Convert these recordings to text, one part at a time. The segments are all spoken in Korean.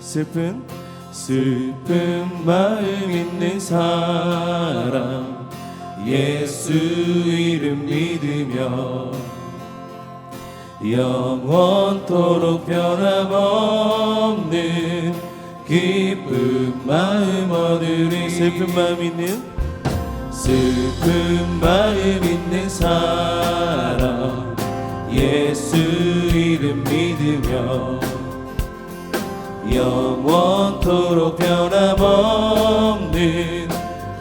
슬픈 마음 있는 사람 예수 이름 믿으며 영원토록 변함없는 기쁜 마음 얻으리. 슬픈 마음 있는 사람 예수 이름 믿으며 영원토록 변함없는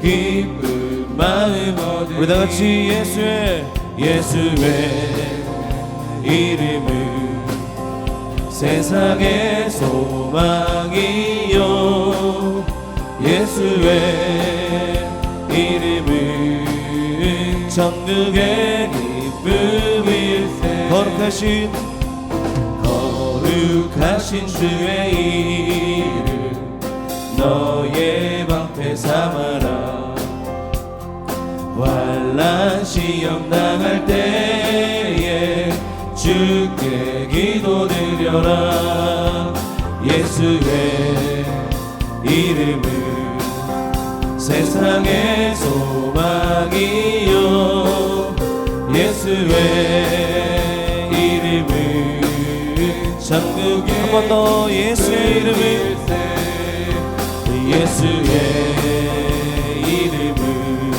기쁜 마음 얻으리. 우리 다같이 예수의 이름은 세상의 소망이요 예수의 이름은 천국의 기쁨일세. 거룩하신 주의 이름 너의 방패 삼아라. 환난 시험 당할 때에 주께 기도드려라. 예수의 이름은 세상의 소망이요 예수의 이름은 천국의 한 번 더 예수의 이름은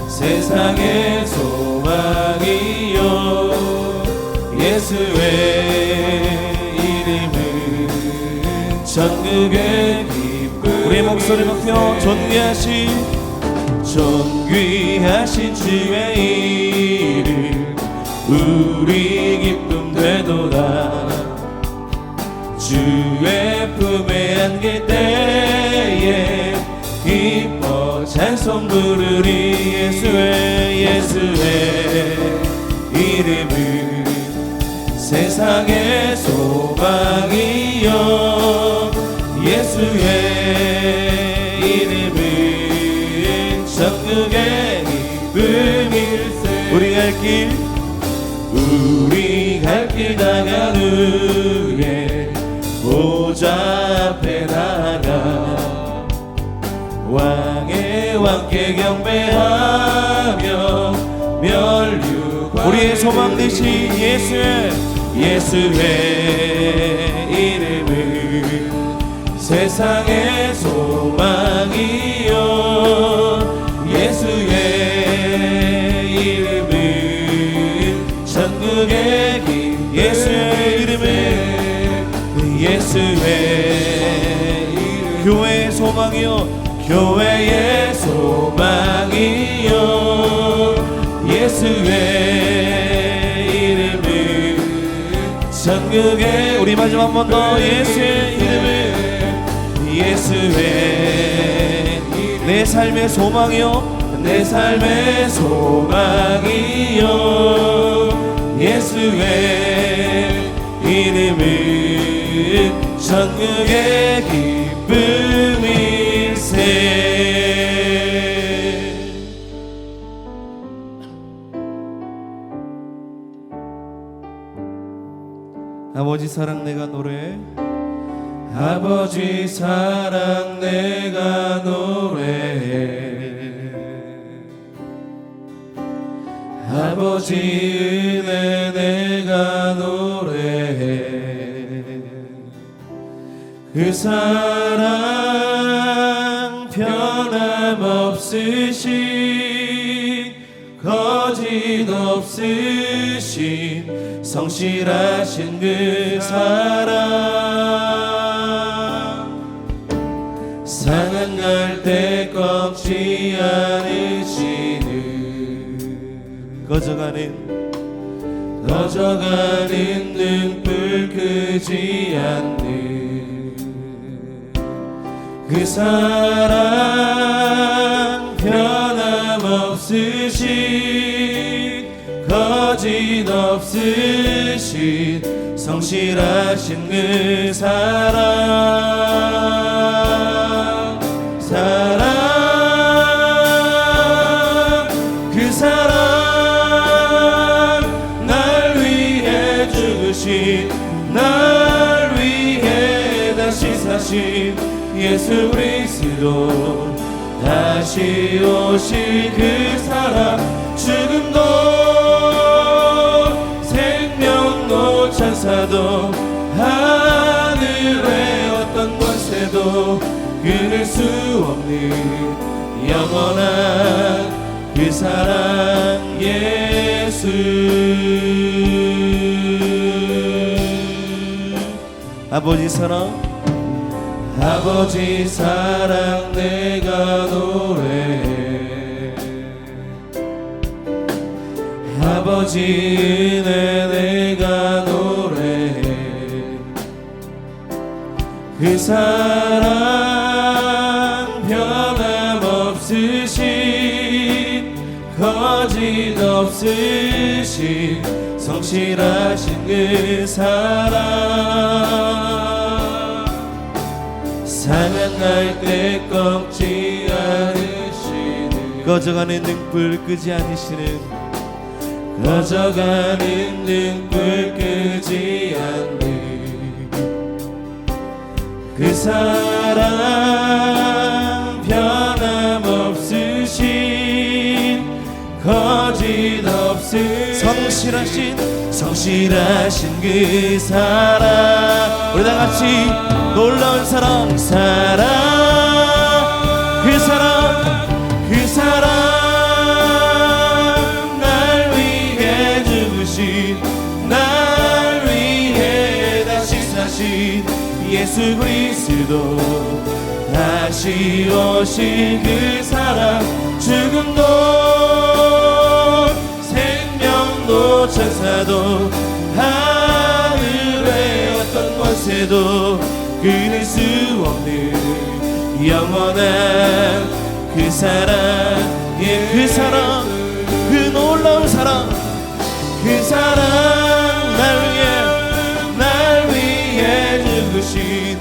세상의 소망이요 예수의 이름은 천국의 기쁨. 우리의 목소리 높여 존귀하신 주의 이름 우리 기쁨 되도다. 주의 품에 안길 때에 기뻐 찬송 부르리. 예수의 이름은 세상의 소망이요 예수의 이름은 천국의 기쁨일세. 우리 갈 길 다간 후에 보좌 앞에 나가 왕의 왕께 경배하며 멸류관. 우리의 소망 되신 예수의 이름은 세상의 소망이요 예수의 이름은 천국의 길. 예수의 이름 교회의 소망이요 예수의 이름은 천국의. 우리 마지막 한 번 더 예수의 내 삶의 소망이요 예수의 이름은 천국의 기쁨일세. 아버지 사랑 내가 노래해. 아버지 사랑 내가 노래해. 아버지 은혜 내가 노래해. 그 사랑 변함없으신 거짓 없으신 성실하신 그 사랑 상한 갈대 꺾지 않으시는 꺼져가는 등불 끄지 않는 그 사랑 변함없으신 거짓 없으신 성실하신 그 사랑 그 사랑 날 위해 죽으신 날 위해 다시 사신 승리하신 예수 그리스도 다시 오실 그 사랑 죽음도 생명도 천사도 하늘의 어떤 권세도 끊을 수 없는 영원한 그 사랑 예수 아버지 사랑 아버지 사랑 내가 노래해 아버지 은혜 내가 노래해 그 사랑 변함없으신 거짓없으신 성실하신 그 사랑 상한 때 꺾지 않으시는 꺼져가는 등불 끄지 않으시는 꺼져가는 등불 끄지 않는 그 사랑 변함없으신 거짓없으신 성실하신 그 사랑 우리 다같이 놀라운 사랑 그 사랑 날 위해 죽으신 날 위해 다시 사신 예수 그리스도 다시 오실 그 사랑 죽음도 생명도 천사도 하늘의 어떤 권세도 끊을 수 없는 영원한 그 사랑 그 사랑 그 놀라운 사랑 그 사랑 날 위해 죽으신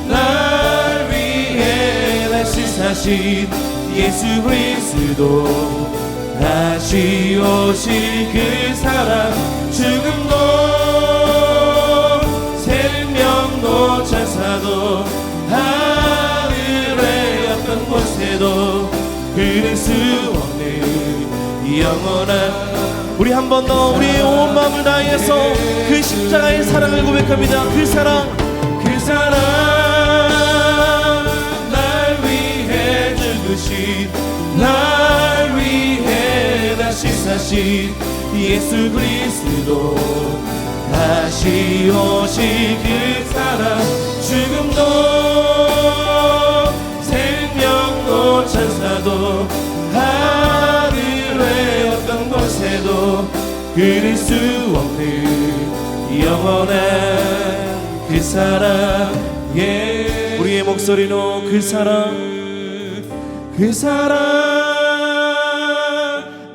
날 위해 다시 사신 예수 그리스도 다시 오실 그 사랑 죽음도 생명도 천사도 하늘의 어떤 곳에도 끊을 수 없는 영원한 우리 한 번 더 우리의 온 마음을 다해서 그 십자가의 사랑을 고백합니다. 그 사랑 날 위해 죽으신 날 위해 다시 사신 예수 그리스도 다시 오실 그 사랑 죽음도 생명도 천사도 하늘의 어떤 곳에도 끊을 수 없는 영원한 그 사랑 우리의 목소리로 그 사랑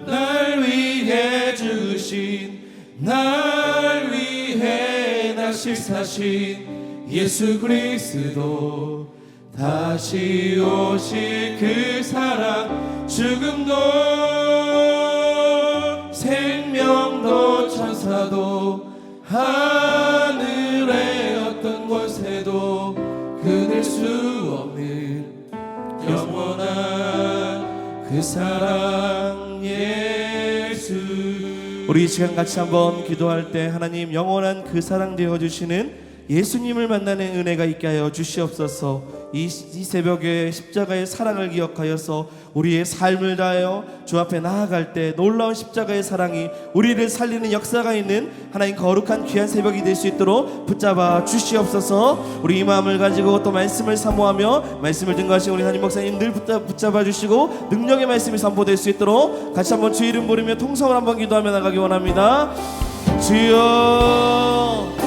날 위해 주신 날 위해 다시 사신 예수 그리스도 다시 오실 그 사랑 죽음도 생명도 천사도 하늘의 어떤 곳에도 끊을 수 없는 영원한 그 사랑 예수 우리 이 시간 같이 한번 기도할 때 하나님 영원한 그 사랑 되어주시는 예수님을 만나는 은혜가 있게 하여 주시옵소서. 이 새벽에 십자가의 사랑을 기억하여서 우리의 삶을 다하여 주 앞에 나아갈 때 놀라운 십자가의 사랑이 우리를 살리는 역사가 있는 하나님 거룩한 귀한 새벽이 될 수 있도록 붙잡아 주시옵소서. 우리 이 마음을 가지고 또 말씀을 사모하며 말씀을 증거하신 우리 하나님 목사님 늘 붙잡아 주시고 능력의 말씀이 선포될 수 있도록 같이 한번 주 이름 부르며 통성을 한번 기도하며 나가기 원합니다. 주여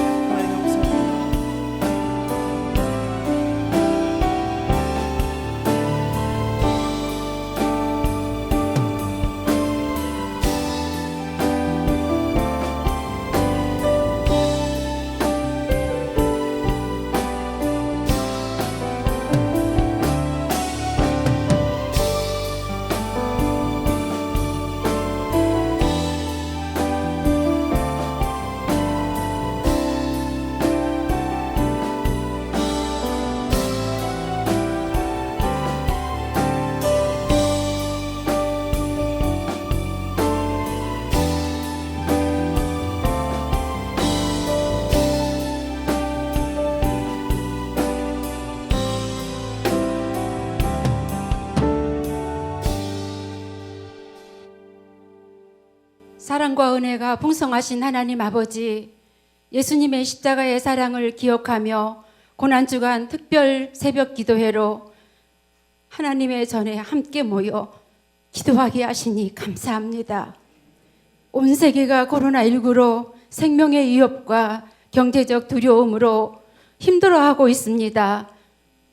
사랑과 은혜가 풍성하신 하나님 아버지, 예수님의 십자가의 사랑을 기억하며 고난주간 특별 새벽 기도회로 하나님의 전에 함께 모여 기도하게 하시니 감사합니다. 온 세계가 코로나19로 생명의 위협과 경제적 두려움으로 힘들어하고 있습니다.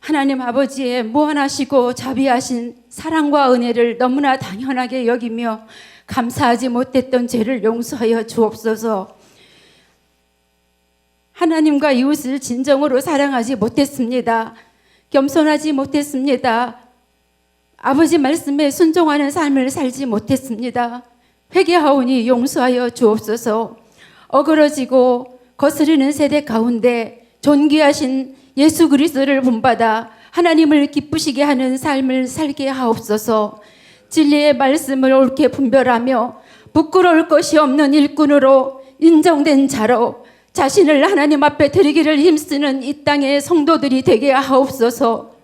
하나님 아버지의 무한하시고 자비하신 사랑과 은혜를 너무나 당연하게 여기며 감사하지 못했던 죄를 용서하여 주옵소서. 하나님과 이웃을 진정으로 사랑하지 못했습니다. 겸손하지 못했습니다. 아버지 말씀에 순종하는 삶을 살지 못했습니다. 회개하오니 용서하여 주옵소서. 어그러지고 거스르는 세대 가운데 존귀하신 예수 그리스도를 본받아 하나님을 기쁘시게 하는 삶을 살게 하옵소서. 진리의 말씀을 옳게 분별하며 부끄러울 것이 없는 일꾼으로 인정된 자로 자신을 하나님 앞에 드리기를 힘쓰는 이 땅의 성도들이 되게 하옵소서.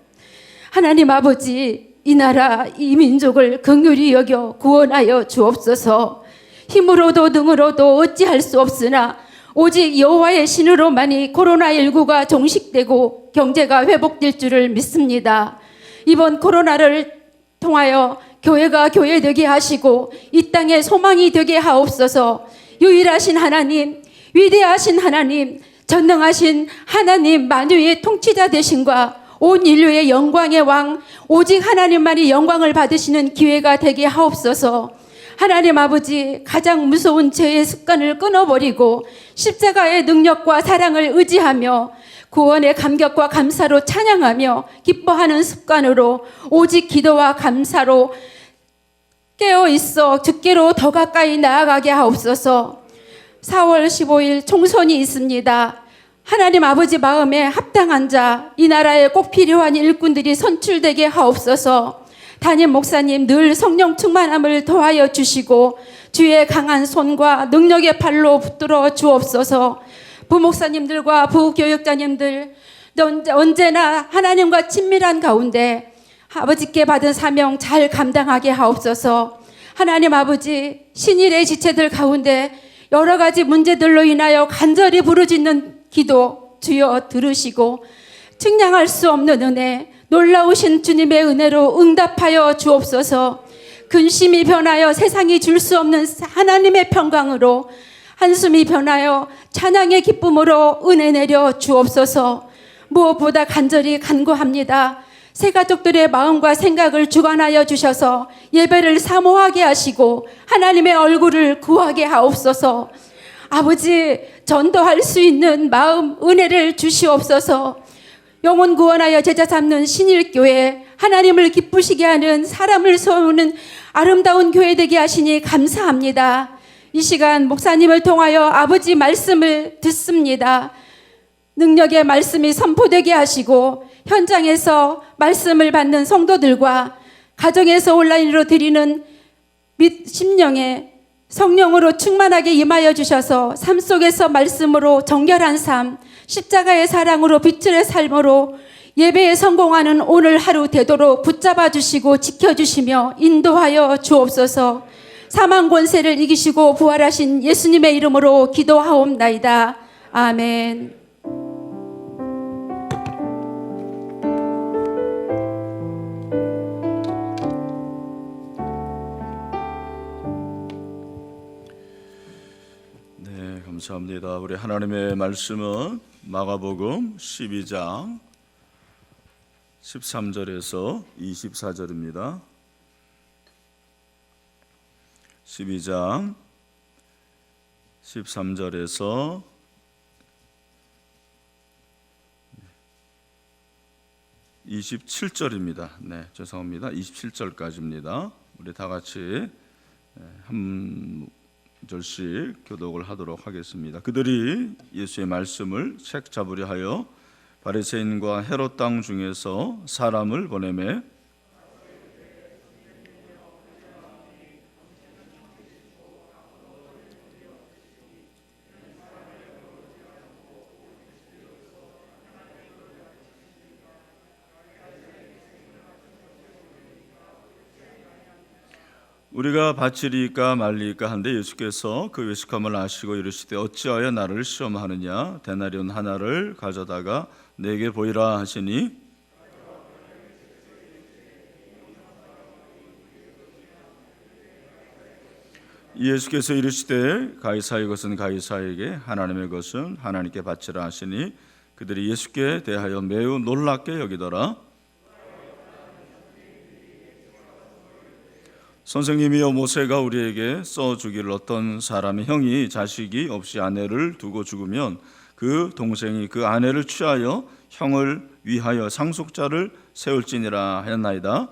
하나님 아버지, 이 나라 이 민족을 긍휼히 여겨 구원하여 주옵소서. 힘으로도 능으로도 어찌할 수 없으나 오직 여호와의 신으로만이 코로나19가 종식되고 경제가 회복될 줄을 믿습니다. 이번 코로나를 통하여 교회가 교회되게 하시고 이 땅에 소망이 되게 하옵소서. 유일하신 하나님, 위대하신 하나님, 전능하신 하나님 만유의 통치자 되신과 온 인류의 영광의 왕 오직 하나님만이 영광을 받으시는 기회가 되게 하옵소서. 하나님 아버지, 가장 무서운 죄의 습관을 끊어버리고 십자가의 능력과 사랑을 의지하며 구원의 감격과 감사로 찬양하며 기뻐하는 습관으로 오직 기도와 감사로 깨어있어 주께로 더 가까이 나아가게 하옵소서. 4월 15일 총선이 있습니다. 하나님 아버지 마음에 합당한 자, 이 나라에 꼭 필요한 일꾼들이 선출되게 하옵소서. 담임 목사님 늘 성령 충만함을 더하여 주시고 주의 강한 손과 능력의 팔로 붙들어 주옵소서. 부목사님들과 부교육자님들 언제나 하나님과 친밀한 가운데 아버지께 받은 사명 잘 감당하게 하옵소서. 하나님 아버지, 신일의 지체들 가운데 여러 가지 문제들로 인하여 간절히 부르짖는 기도 주여 들으시고 측량할 수 없는 은혜, 놀라우신 주님의 은혜로 응답하여 주옵소서. 근심이 변하여 세상이 줄 수 없는 하나님의 평강으로, 한숨이 변하여 찬양의 기쁨으로 은혜 내려 주옵소서. 무엇보다 간절히 간구합니다. 새 가족들의 마음과 생각을 주관하여 주셔서 예배를 사모하게 하시고 하나님의 얼굴을 구하게 하옵소서. 아버지, 전도할 수 있는 마음, 은혜를 주시옵소서. 영혼 구원하여 제자 삼는 신일교회, 하나님을 기쁘시게 하는 사람을 세우는 아름다운 교회 되게 하시니 감사합니다. 이 시간 목사님을 통하여 아버지 말씀을 듣습니다. 능력의 말씀이 선포되게 하시고 현장에서 말씀을 받는 성도들과 가정에서 온라인으로 드리는 심령에 성령으로 충만하게 임하여 주셔서 삶 속에서 말씀으로 정결한 삶, 십자가의 사랑으로 빛의 삶으로 예배에 성공하는 오늘 하루 되도록 붙잡아 주시고 지켜주시며 인도하여 주옵소서. 사망 권세를 이기시고 부활하신 예수님의 이름으로 기도하옵나이다. 아멘. 네, 감사합니다. 우리 하나님의 말씀은 마가복음 12장 13절에서 24절입니다. 12장 13절에서 27절입니다. 네, 죄송합니다. 27절까지입니다. 우리 다 같이 한 절씩 교독을 하도록 하겠습니다. 그들이 예수의 말씀을 책 잡으려 하여 바리새인과 헤롯 땅 중에서 사람을 보내매 우리가 바치리까 말리까 한데 예수께서 그 외식함을 아시고 이르시되 어찌하여 나를 시험하느냐 데나리온 하나를 가져다가 내게 보이라 하시니 예수께서 이르시되 가이사의 것은 가이사에게 하나님의 것은 하나님께 바치라 하시니 그들이 예수께 대하여 매우 놀랍게 여기더라. 선생님이여 모세가 우리에게 써주기를 어떤 사람의 형이 자식이 없이 아내를 두고 죽으면 그 동생이 그 아내를 취하여 형을 위하여 상속자를 세울지니라 하였나이다.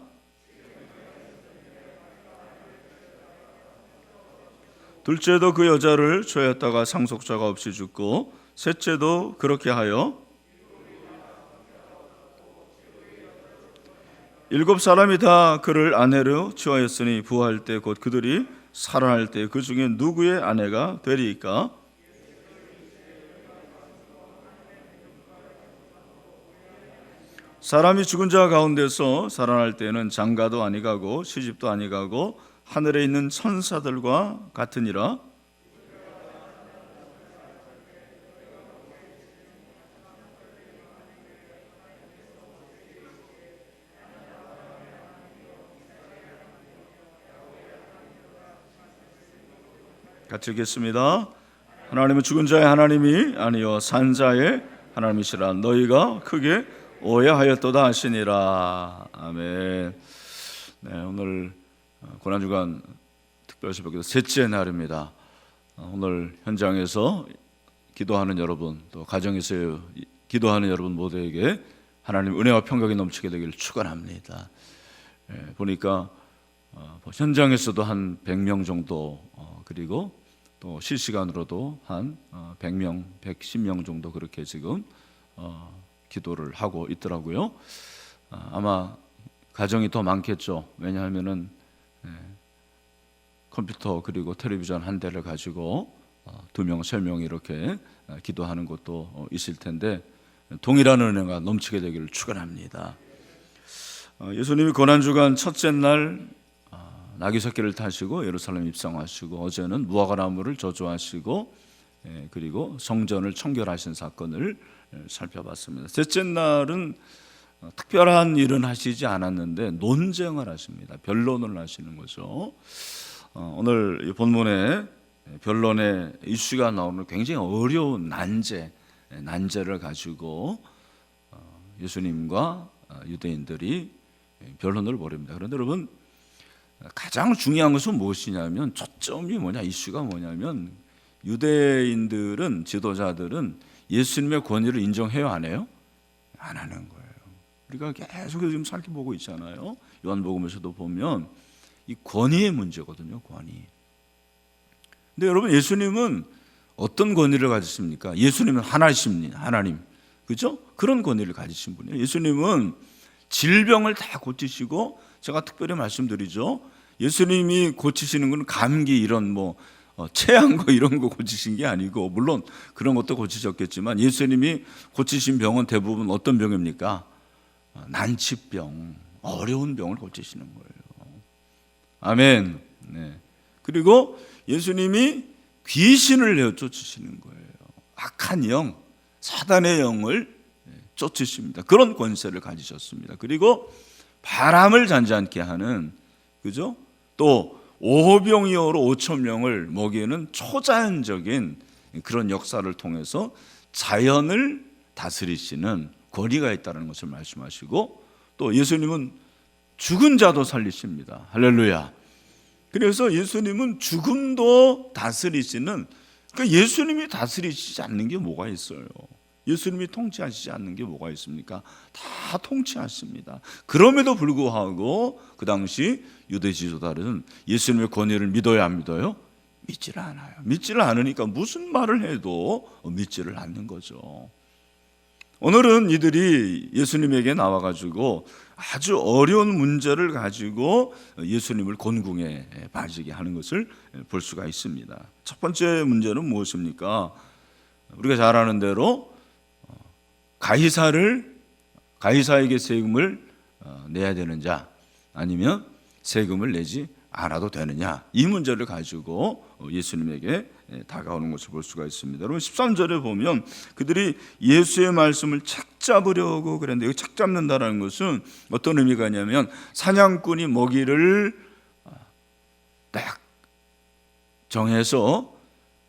둘째도 그 여자를 취하였다가 상속자가 없이 죽고 셋째도 그렇게 하여 7사람이 다 그를 아내로 취하였으니 부활할 때 곧 그들이 살아날 때 그 중에 누구의 아내가 되리이까? 사람이 죽은 자 가운데서 살아날 때는 장가도 아니가고 시집도 아니가고 하늘에 있는 천사들과 같으니라. 같이 읽겠습니다. 하나님은 죽은 자의 하나님이 아니요 산 자의 하나님이시라. 너희가 크게 오해하였도다 하시니라. 아멘. 네, 오늘 고난주간 특별새벽기도 셋째 날입니다. 오늘 현장에서 기도하는 여러분, 또 가정에서 기도하는 여러분 모두에게 하나님 은혜와 평강이 넘치게 되기를 축원합니다. 보니까 현장에서도 한 100명 정도, 그리고 또 실시간으로도 한 100명, 110명 정도 그렇게 지금 기도를 하고 있더라고요. 아마 가정이 더 많겠죠. 왜냐하면은 컴퓨터 그리고 텔레비전 한 대를 가지고 2명, 3명 이렇게 기도하는 것도 있을 텐데 동일한 은혜가 넘치게 되기를 축원합니다. 예수님이 고난주간 첫째 날 나귀석기를 타시고 예루살렘 입성하시고 어제는 무화과나무를 저주하시고 그리고 성전을 청결하신 사건을 살펴봤습니다. 셋째 날은 특별한 일은 하시지 않았는데 논쟁을 하십니다. 변론을 하시는 거죠. 오늘 이 본문에 변론의 이슈가 나오는 굉장히 어려운 난제를 가지고 예수님과 유대인들이 변론을 벌입니다. 그런데 여러분 가장 중요한 것은 무엇이냐면 초점이 뭐냐, 이슈가 뭐냐면 유대인들은, 지도자들은 예수님의 권위를 인정해요, 안 해요? 안 하는 거예요. 우리가 계속 지금 살펴보고 있잖아요. 요한복음에서도 보면 이 권위의 문제거든요, 권위. 근데 여러분 예수님은 어떤 권위를 가지십니까? 예수님은 하나님입니다, 하나님. 그죠? 그런 권위를 가지신 분이에요. 예수님은 질병을 다 고치시고, 제가 특별히 말씀드리죠. 예수님이 고치시는 건 감기 이런 체한 거 이런 거 고치신 게 아니고, 물론 그런 것도 고치셨겠지만 예수님이 고치신 병은 대부분 어떤 병입니까? 난치병, 어려운 병을 고치시는 거예요. 아멘. 네. 그리고 예수님이 귀신을 내어 쫓으시는 거예요. 악한 영, 사단의 영을 쫓으십니다. 그런 권세를 가지셨습니다. 그리고 바람을 잔잔케 하는, 그죠? 또 오병이어로 5,000명을 먹이는 초자연적인 그런 역사를 통해서 자연을 다스리시는 권위가 있다는 것을 말씀하시고, 또 예수님은 죽은 자도 살리십니다. 할렐루야. 그래서 예수님은 죽음도 다스리시는, 그러니까 예수님이 다스리시지 않는 게 뭐가 있어요? 예수님이 통치하시지 않는 게 뭐가 있습니까? 다 통치하십니다. 그럼에도 불구하고 그 당시 유대 지도자들은 예수님의 권위를 믿어야 안 믿어요? 믿지를 않아요. 믿지를 않으니까 무슨 말을 해도 믿지를 않는 거죠. 오늘은 이들이 예수님에게 나와가지고 아주 어려운 문제를 가지고 예수님을 곤궁에 빠지게 하는 것을 볼 수가 있습니다. 첫 번째 문제는 무엇입니까? 우리가 잘 아는 대로 가이사에게 세금을 내야 되는 자, 아니면 세금을 내지 않아도 되느냐, 이 문제를 가지고 예수님에게 다가오는 것을 볼 수가 있습니다. 여러분 13절에 보면 그들이 예수의 말씀을 책잡으려고 그랬는데, 책 잡는다라는 것은 어떤 의미가 있냐면 사냥꾼이 먹이를 딱 정해서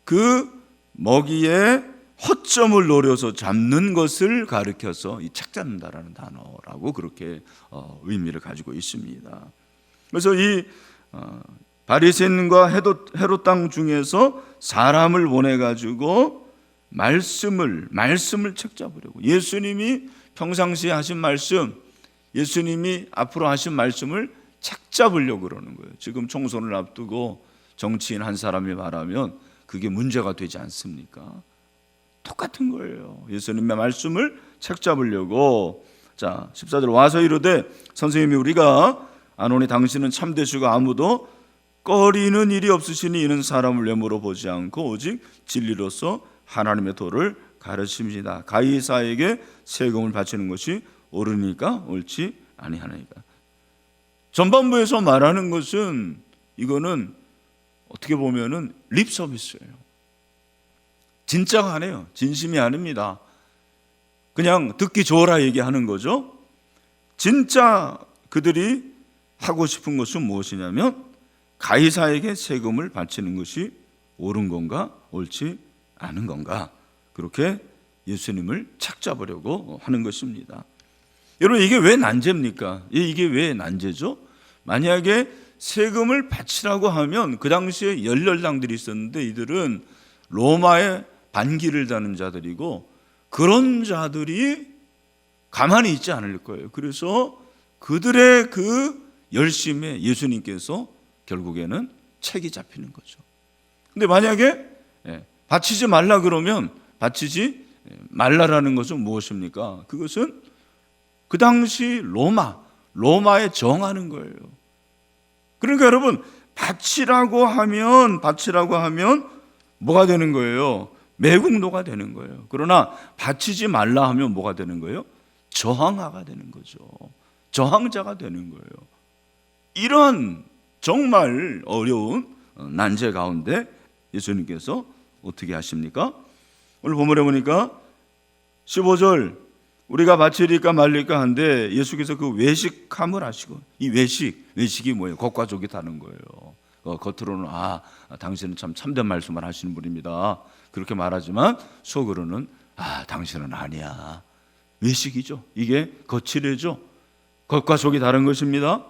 그 먹이에 허점을 노려서 잡는 것을 가리켜서 이 책 잡는다라는 단어라고 그렇게 의미를 가지고 있습니다. 그래서 이 바리새인과 헤롯 땅 중에서 사람을 보내가지고 말씀을 책 잡으려고, 예수님이 평상시에 하신 말씀, 예수님이 앞으로 하신 말씀을 책 잡으려고 그러는 거예요. 지금 총선을 앞두고 정치인 한 사람이 말하면 그게 문제가 되지 않습니까? 똑같은 거예요. 예수님의 말씀을 책 잡으려고. 자, 14절 와서 이르되 선생님이 우리가 아노니 당신은 참되시고 아무도 꺼리는 일이 없으시니 이는 사람을 외모로 보지 않고 오직 진리로서 하나님의 도를 가르치십니다. 가이사에게 세금을 바치는 것이 옳으니까 옳지 아니하나이까. 전반부에서 말하는 것은 이거는 어떻게 보면은 립 서비스예요. 진짜가 아니에요. 진심이 아닙니다. 그냥 듣기 좋으라 얘기하는 거죠. 진짜 그들이 하고 싶은 것은 무엇이냐면 가이사에게 세금을 바치는 것이 옳은 건가 옳지 않은 건가, 그렇게 예수님을 책잡으려고 하는 것입니다. 여러분 이게 왜 난제입니까? 이게 왜 난제죠? 만약에 세금을 바치라고 하면 그 당시에 열렬당들이 있었는데 이들은 로마의 반기를 다는 자들이고 그런 자들이 가만히 있지 않을 거예요. 그래서 그들의 그 열심에 예수님께서 결국에는 책이 잡히는 거죠. 근데 만약에 바치지 말라 그러면 바치지 말라라는 것은 무엇입니까? 그것은 그 당시 로마에 정하는 거예요. 그러니까 여러분 바치라고 하면 뭐가 되는 거예요? 매국노가 되는 거예요. 그러나 바치지 말라 하면 뭐가 되는 거예요? 저항하가 되는 거죠. 저항자가 되는 거예요. 이런 정말 어려운 난제 가운데 예수님께서 어떻게 하십니까? 오늘 본문에 보니까 15절 우리가 바치리까 말릴까 한데 예수께서 그 외식함을 하시고, 이 외식이 뭐예요? 겉과 속이 다른 거예요. 겉으로는 당신은 참 참된 말씀을 하시는 분입니다, 그렇게 말하지만 속으로는 당신은 아니야. 외식이죠. 이게 거칠애죠. 겉과 속이 다른 것입니다.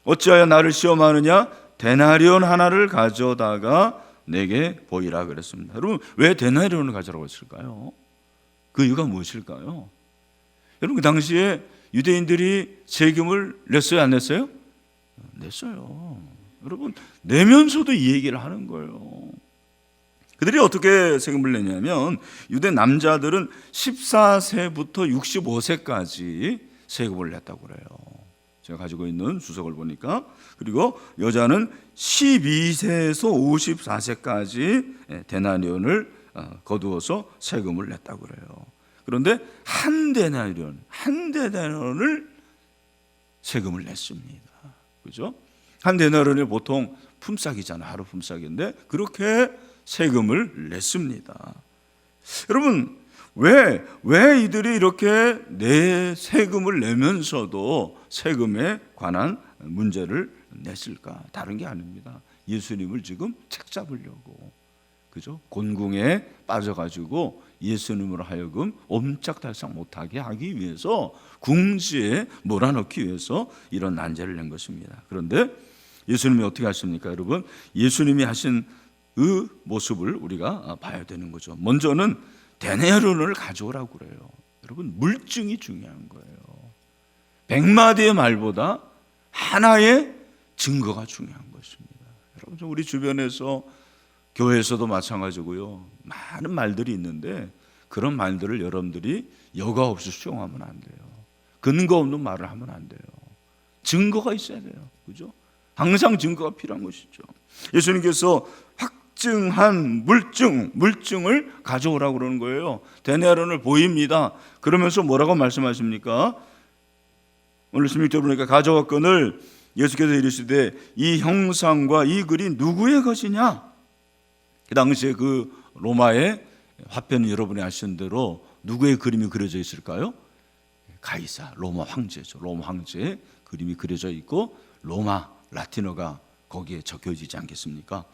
어찌하여 나를 시험하느냐? 데나리온 하나를 가져다가 내게 보이라 그랬습니다. 여러분 왜 데나리온을 가져라고 했을까요? 그 이유가 무엇일까요? 여러분 그 당시에 유대인들이 세금을 냈어요, 안 냈어요? 냈어요. 여러분 내면서도 이 얘기를 하는 거예요. 그들이 어떻게 세금을 내냐면 유대 남자들은 14세부터 65세까지 세금을 냈다고 그래요. 제가 가지고 있는 수석을 보니까. 그리고 여자는 12세에서 54세까지 데나리온을 거두어서 세금을 냈다고 그래요. 그런데 한 데나리온을 세금을 냈습니다. 그죠? 한 데나리온이 보통 품삯이잖아요. 하루 품삯인데 그렇게 세금을 냈습니다. 여러분 왜 이들이 이렇게 세금을 내면서도 세금에 관한 문제를 냈을까? 다른 게 아닙니다. 예수님을 지금 책잡으려고, 그죠? 곤궁에 빠져가지고 예수님으로 하여금 옴짝달싹 못하게 하기 위해서, 궁지에 몰아넣기 위해서 이런 난제를 낸 것입니다. 그런데 예수님이 어떻게 하십니까? 여러분 예수님이 하신 그 모습을 우리가 봐야 되는 거죠. 먼저는 데나리온을 가져오라고 그래요. 여러분 물증이 중요한 거예요. 100마디의 말보다 하나의 증거가 중요한 것입니다. 여러분 우리 주변에서 교회에서도 마찬가지고요. 많은 말들이 있는데 그런 말들을 여러분들이 여과 없이 수용하면 안 돼요. 근거 없는 말을 하면 안 돼요. 증거가 있어야 돼요. 그죠? 항상 증거가 필요한 것이죠. 예수님께서 확증한 물증을 가져오라고 그러는 거예요. 데나리온을 보입니다. 그러면서 뭐라고 말씀하십니까? 오늘 16절 보니까 가져왔거늘 예수께서 이르시되 이 형상과 이 글이 누구의 것이냐? 그 당시에 그 로마의 화폐는 여러분이 아시는 대로 누구의 그림이 그려져 있을까요? 가이사, 로마 황제죠. 로마 황제의 그림이 그려져 있고 로마 라틴어가 거기에 적혀지지 않겠습니까?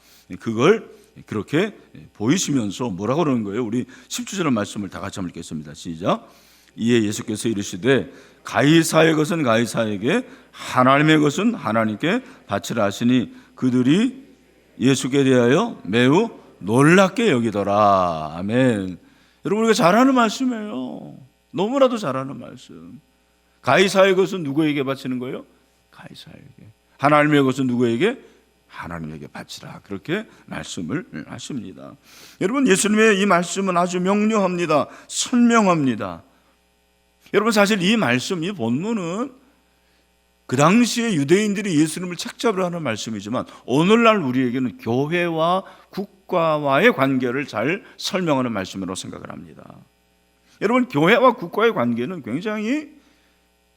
그걸 그렇게 보이시면서 뭐라고 그러는 거예요? 우리 10주절의 말씀을 다 같이 한번 읽겠습니다. 시작. 이에 예수께서 이르시되 가이사의 것은 가이사에게, 하나님의 것은 하나님께 바치라 하시니 그들이 예수께 대하여 매우 놀랍게 여기더라. 아멘. 여러분, 우리가 잘 아는 말씀이에요. 너무나도 잘 아는 말씀. 가이사의 것은 누구에게 바치는 거예요? 가이사에게. 하나님의 것은 누구에게? 하나님에게 바치라. 그렇게 말씀을 하십니다. 여러분, 예수님의 이 말씀은 아주 명료합니다. 선명합니다. 여러분, 사실 이 말씀, 이 본문은 그 당시에 유대인들이 예수님을 책잡으려 하는 말씀이지만 오늘날 우리에게는 교회와 국가와의 관계를 잘 설명하는 말씀으로 생각을 합니다. 여러분, 교회와 국가의 관계는 굉장히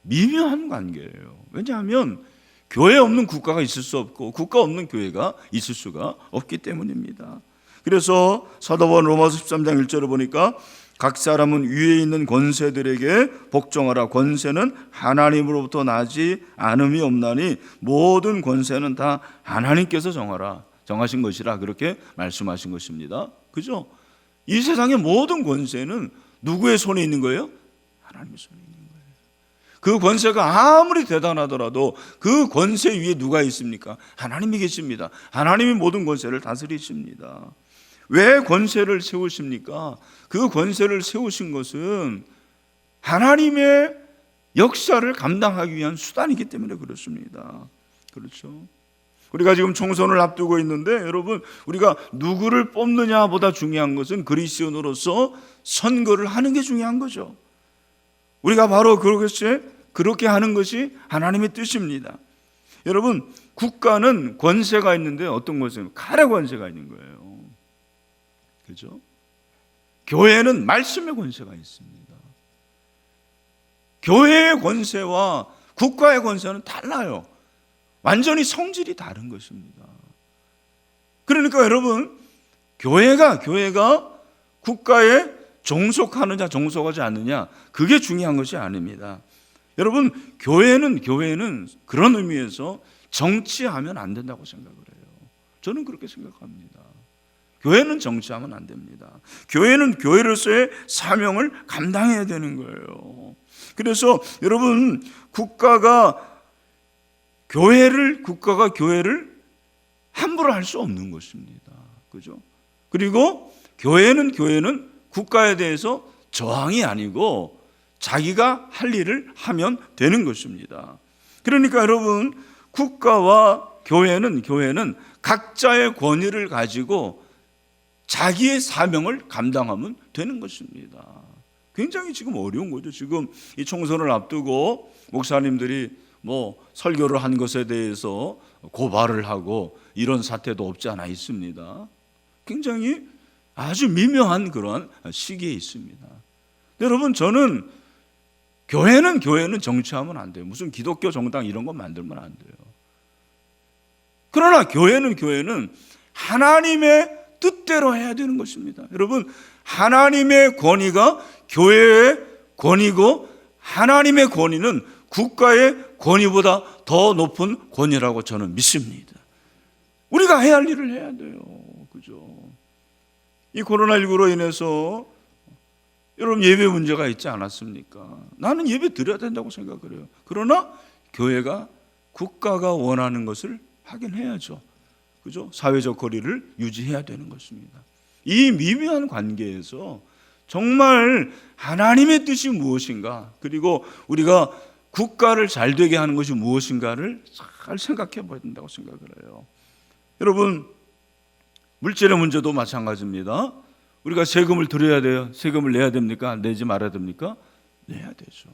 미묘한 관계예요. 왜냐하면 교회 없는 국가가 있을 수 없고 국가 없는 교회가 있을 수가 없기 때문입니다. 그래서 사도 바울 로마서 13장 1절을 보니까 각 사람은 위에 있는 권세들에게 복종하라. 권세는 하나님으로부터 나지 않음이 없나니 모든 권세는 다 하나님께서 정하신 것이라. 그렇게 말씀하신 것입니다. 그죠? 이 세상의 모든 권세는 누구의 손에 있는 거예요? 하나님의 손에 있는 거예요. 그 권세가 아무리 대단하더라도 그 권세 위에 누가 있습니까? 하나님이 계십니다. 하나님이 모든 권세를 다스리십니다. 왜 권세를 세우십니까? 그 권세를 세우신 것은 하나님의 역사를 감당하기 위한 수단이기 때문에 그렇습니다. 그렇죠? 우리가 지금 총선을 앞두고 있는데 여러분, 우리가 누구를 뽑느냐보다 중요한 것은 그리스도인으로서 선거를 하는 게 중요한 거죠. 우리가 바로 그렇게 하는 것이 하나님의 뜻입니다. 여러분, 국가는 권세가 있는데 어떤 권세는 칼의 권세가 있는 거예요. 그죠? 교회는 말씀의 권세가 있습니다. 교회의 권세와 국가의 권세는 달라요. 완전히 성질이 다른 것입니다. 그러니까 여러분, 교회가 국가에 종속하느냐 종속하지 않느냐, 그게 중요한 것이 아닙니다. 여러분, 교회는 그런 의미에서 정치하면 안 된다고 생각을 해요. 저는 그렇게 생각합니다. 교회는 정치하면 안 됩니다. 교회는 교회로서의 사명을 감당해야 되는 거예요. 그래서 여러분, 국가가 교회를 함부로 할 수 없는 것입니다. 그죠? 그리고 교회는 국가에 대해서 저항이 아니고 자기가 할 일을 하면 되는 것입니다. 그러니까 여러분, 국가와 교회는 각자의 권위를 가지고 자기의 사명을 감당하면 되는 것입니다. 굉장히 지금 어려운 거죠. 지금 이 총선을 앞두고 목사님들이 설교를 한 것에 대해서 고발을 하고 이런 사태도 없지 않아 있습니다. 굉장히 아주 미묘한 그런 시기에 있습니다. 여러분, 저는 교회는 정치하면 안 돼요. 무슨 기독교 정당 이런 거 만들면 안 돼요. 그러나 교회는 하나님의 뜻대로 해야 되는 것입니다. 여러분, 하나님의 권위가 교회의 권위고 하나님의 권위는 국가의 권위보다 더 높은 권위라고 저는 믿습니다. 우리가 해야 할 일을 해야 돼요. 그죠? 이 코로나19로 인해서 여러분, 예배 문제가 있지 않았습니까? 나는 예배 드려야 된다고 생각을 해요. 그러나 교회가 국가가 원하는 것을 하긴 해야죠. 그죠? 사회적 거리를 유지해야 되는 것입니다. 이 미묘한 관계에서 정말 하나님의 뜻이 무엇인가, 그리고 우리가 국가를 잘 되게 하는 것이 무엇인가를 잘 생각해 봐야 된다고 생각을 해요. 여러분, 물질의 문제도 마찬가지입니다. 우리가 세금을 드려야 돼요. 세금을 내야 됩니까? 내지 말아야 됩니까? 내야 되죠.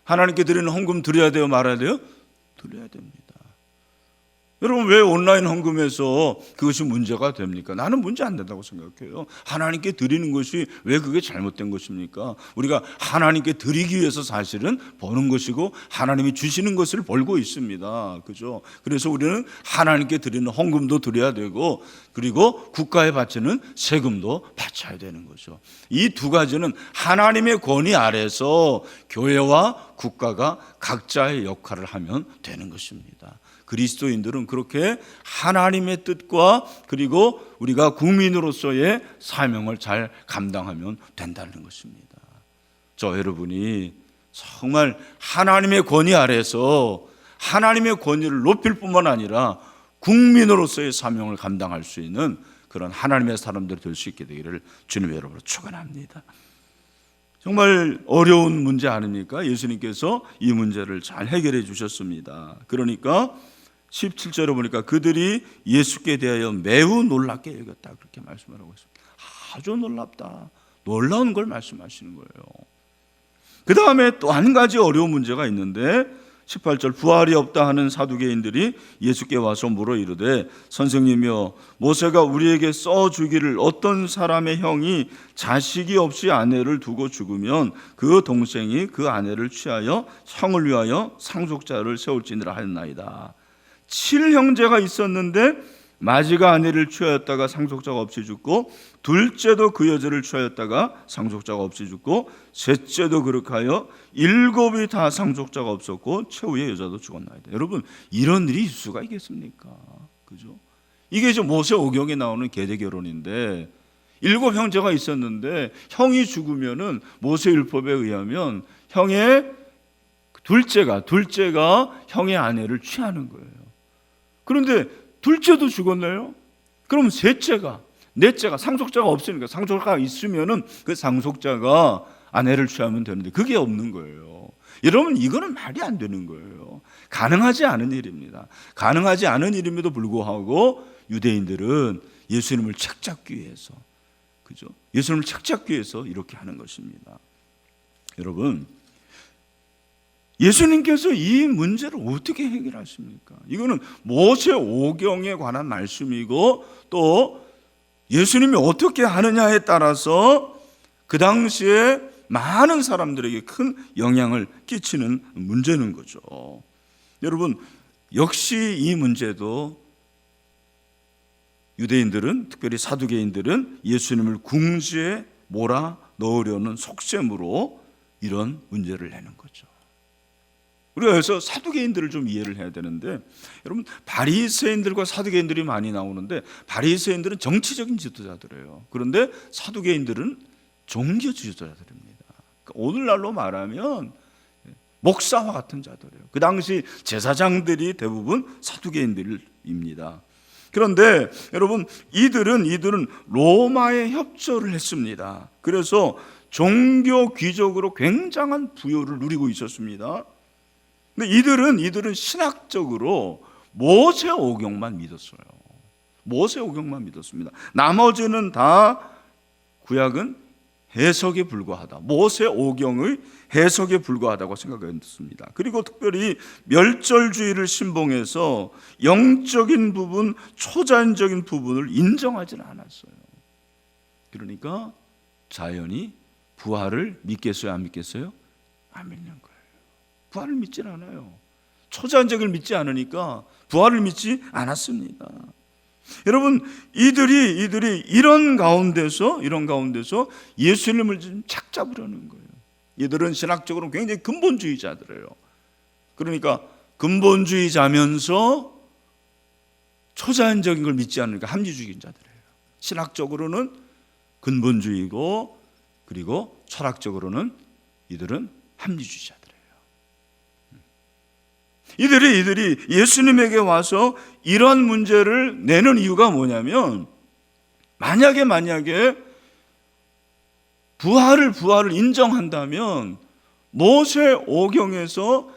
하나님께 드리는 헌금 드려야 돼요? 말아야 돼요? 드려야 됩니다. 여러분, 왜 온라인 헌금에서 그것이 문제가 됩니까? 나는 문제 안 된다고 생각해요. 하나님께 드리는 것이 왜 그게 잘못된 것입니까? 우리가 하나님께 드리기 위해서 사실은 버는 것이고 하나님이 주시는 것을 벌고 있습니다. 그죠? 그래서 우리는 하나님께 드리는 헌금도 드려야 되고, 그리고 국가에 바치는 세금도 바쳐야 되는 거죠. 이 두 가지는 하나님의 권위 아래서 교회와 국가가 각자의 역할을 하면 되는 것입니다. 그리스도인들은 그렇게 하나님의 뜻과 그리고 우리가 국민으로서의 사명을 잘 감당하면 된다는 것입니다. 저 여러분이 정말 하나님의 권위 아래서 하나님의 권위를 높일 뿐만 아니라 국민으로서의 사명을 감당할 수 있는 그런 하나님의 사람들이 될 수 있게 되기를 주님의 이름으로 축원합니다. 정말 어려운 문제 아닙니까? 예수님께서 이 문제를 잘 해결해 주셨습니다. 그러니까 17절에 보니까 그들이 예수께 대하여 매우 놀랍게 여겼다, 그렇게 말씀을 하고 있습니다. 아주 놀랍다, 놀라운 걸 말씀하시는 거예요. 그 다음에 또 한 가지 어려운 문제가 있는데 18절, 부활이 없다 하는 사두개인들이 예수께 와서 물어 이르되 선생님이여, 모세가 우리에게 써주기를 어떤 사람의 형이 자식이 없이 아내를 두고 죽으면 그 동생이 그 아내를 취하여 형을 위하여 상속자를 세울지니라 하였나이다. 7형제가 있었는데 마지가 아내를 취하였다가 상속자가 없이 죽고, 둘째도 그 여자를 취하였다가 상속자가 없이 죽고, 셋째도 그렇게 하여 7이 다 상속자가 없었고 최후의 여자도 죽었나이다. 여러분, 이런 일이 있을 수가 있겠습니까? 그죠? 이게 이제 모세오경에 나오는 계대결혼인데, 7형제가 있었는데 형이 죽으면은 모세율법에 의하면 형의 둘째가 형의 아내를 취하는 거예요. 그런데 둘째도 죽었나요? 그럼 셋째가, 넷째가, 상속자가 없으니까, 상속자가 있으면은 그 상속자가 아내를 취하면 되는데 그게 없는 거예요. 여러분, 이거는 말이 안 되는 거예요. 가능하지 않은 일입니다. 가능하지 않은 일임에도 불구하고 유대인들은 예수님을 책잡기 위해서, 그죠? 예수님을 책잡기 위해서 이렇게 하는 것입니다. 여러분, 예수님께서 이 문제를 어떻게 해결하십니까? 이거는 모세오경에 관한 말씀이고, 또 예수님이 어떻게 하느냐에 따라서 그 당시에 많은 사람들에게 큰 영향을 끼치는 문제는 거죠. 여러분, 역시 이 문제도 유대인들은, 특별히 사두개인들은 예수님을 궁지에 몰아 넣으려는 속셈으로 이런 문제를 내는 거죠. 우리가 여기서 사두개인들을 좀 이해를 해야 되는데, 여러분, 바리새인들과 사두개인들이 많이 나오는데, 바리새인들은 정치적인 지도자들이에요. 그런데 사두개인들은 종교 지도자들입니다. 그러니까 오늘날로 말하면 목사와 같은 자들이에요. 그 당시 제사장들이 대부분 사두개인들입니다. 그런데 여러분, 이들은 로마에 협조를 했습니다. 그래서 종교 귀족으로 굉장한 부여를 누리고 있었습니다. 근데 이들은 신학적으로 모세오경만 믿었어요. 모세오경만 믿었습니다. 나머지는 다 구약은 해석에 불과하다, 모세오경의 해석에 불과하다고 생각했습니다. 그리고 특별히 멸절주의를 신봉해서 영적인 부분, 초자연적인 부분을 인정하지는 않았어요. 그러니까 자연이 부활을 믿겠어요, 안 믿겠어요? 안 믿는 거예요. 부활을 믿지 않아요. 초자연적을 믿지 않으니까 부활을 믿지 않았습니다. 여러분, 이들이 이런 가운데서 예수님을 좀 착잡으려는 거예요. 이들은 신학적으로 굉장히 근본주의자들이에요. 그러니까 근본주의자면서 초자연적인 걸 믿지 않으니까 합리주의자들이에요. 신학적으로는 근본주의고, 그리고 철학적으로는 이들은 합리주의자들이에요. 이들이 예수님에게 와서 이런 문제를 내는 이유가 뭐냐면, 만약에 부활을 인정한다면 모세오경에서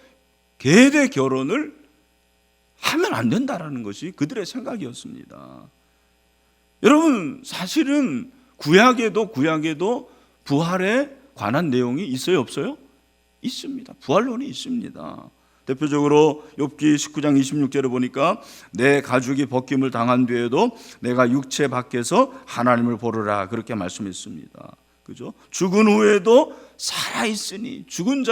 계대 결혼을 하면 안 된다라는 것이 그들의 생각이었습니다. 여러분, 사실은 구약에도 부활에 관한 내용이 있어요, 없어요? 있습니다. 부활론이 있습니다. 대표적으로 욥기 19장 26절에 보니까 내 가죽이 벗김을 당한 뒤에도 내가 육체 밖에서 하나님을 보르라 그렇게 말씀했습니다. 그죠? 죽은 후에도 살아 있으니 죽은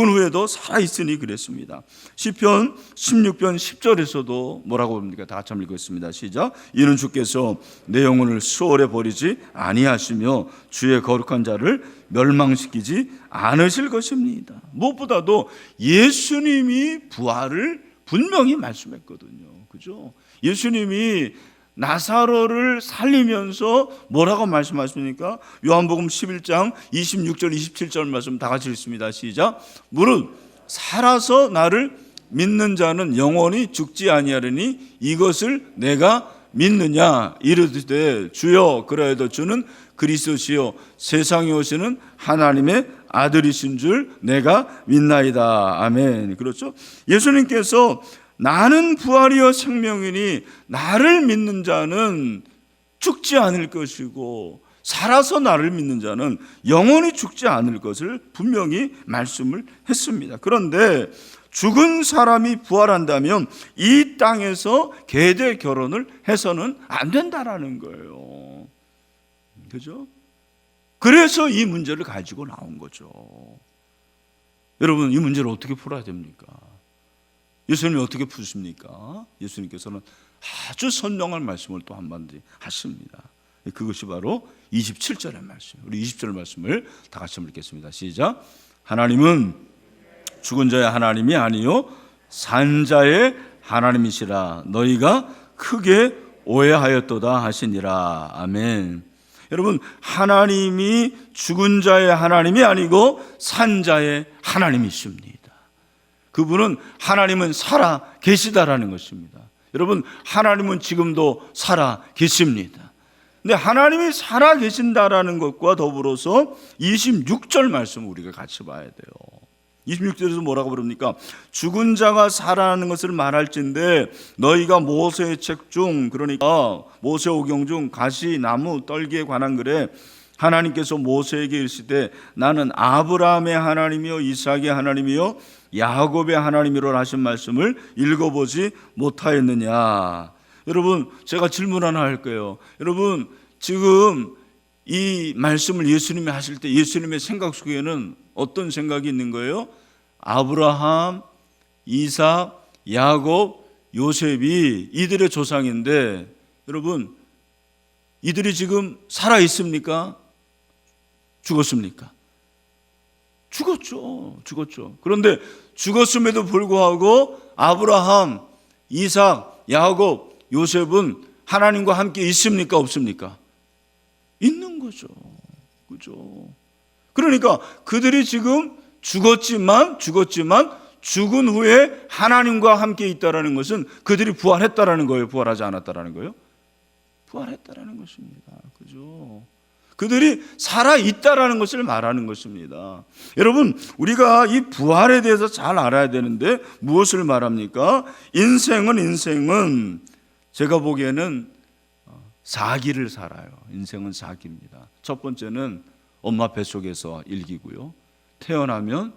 후에도 살아 있으니 그랬습니다. 시편 16편 10절에서도 뭐라고 봅니까? 다 같이 한번 읽겠습니다. 시작. 이는 주께서 내 영혼을 수월에 버리지 아니하시며 주의 거룩한 자를 멸망시키지 않으실 것입니다. 무엇보다도 예수님이 부활을 분명히 말씀했거든요. 그죠? 예수님이 나사로를 살리면서 뭐라고 말씀하십니까? 요한복음 11장 26절 27절 말씀 다 같이 읽습니다. 시작. 무릇 살아서 나를 믿는 자는 영원히 죽지 아니하리니 이것을 내가 믿느냐 이르되 주여 그러하여도 주는 그리스도시요 세상에 오시는 하나님의 아들이신 줄 내가 믿나이다. 아멘. 그렇죠? 예수님께서 나는 부활이요 생명이니 나를 믿는 자는 죽지 않을 것이고 살아서 나를 믿는 자는 영원히 죽지 않을 것을 분명히 말씀을 했습니다. 그런데 죽은 사람이 부활한다면 이 땅에서 계대 결혼을 해서는 안 된다라는 거예요. 그죠? 그래서 이 문제를 가지고 나온 거죠. 여러분, 이 문제를 어떻게 풀어야 됩니까? 예수님이 어떻게 푸십니까? 예수님께서는 아주 선명한 말씀을 또 한마디 하십니다. 그것이 바로 27절의 말씀. 우리 20절 말씀을 다 같이 읽겠습니다. 시작. 하나님은 죽은 자의 하나님이 아니요 산 자의 하나님이시라 너희가 크게 오해하였도다 하시니라. 아멘. 여러분, 하나님이 죽은 자의 하나님이 아니고 산 자의 하나님이십니다. 그분은 하나님은 살아 계시다라는 것입니다. 여러분, 하나님은 지금도 살아 계십니다. 근데 하나님이 살아 계신다라는 것과 더불어서 26절 말씀을 우리가 같이 봐야 돼요. 26절에서 뭐라고 부릅니까? 죽은 자가 살아나는 것을 말할진대 너희가 모세의 책 중, 그러니까 모세오경 중 가시, 나무, 떨기에 관한 글에 하나님께서 모세에게 이르시되 나는 아브라함의 하나님이요 이삭의 하나님이요 야곱의 하나님이라 하신 말씀을 읽어보지 못하였느냐. 여러분, 제가 질문 하나 할게요. 여러분, 지금 이 말씀을 예수님이 하실 때 예수님의 생각 속에는 어떤 생각이 있는 거예요? 아브라함, 이삭, 야곱, 요셉이 이들의 조상인데 여러분, 이들이 지금 살아 있습니까? 죽었습니까? 죽었죠. 그런데 죽었음에도 불구하고 아브라함, 이삭, 야곱, 요셉은 하나님과 함께 있습니까? 없습니까? 있는 거죠. 그죠? 그러니까 그들이 지금 죽었지만 죽은 후에 하나님과 함께 있다라는 것은 그들이 부활했다라는 거예요? 부활하지 않았다라는 거예요? 부활했다라는 것입니다. 그죠? 그들이 살아있다라는 것을 말하는 것입니다. 여러분, 우리가 이 부활에 대해서 잘 알아야 되는데 무엇을 말합니까? 인생은 제가 보기에는 4기를 살아요. 인생은 4기입니다. 첫 번째는 엄마 뱃속에서 1기고요. 태어나면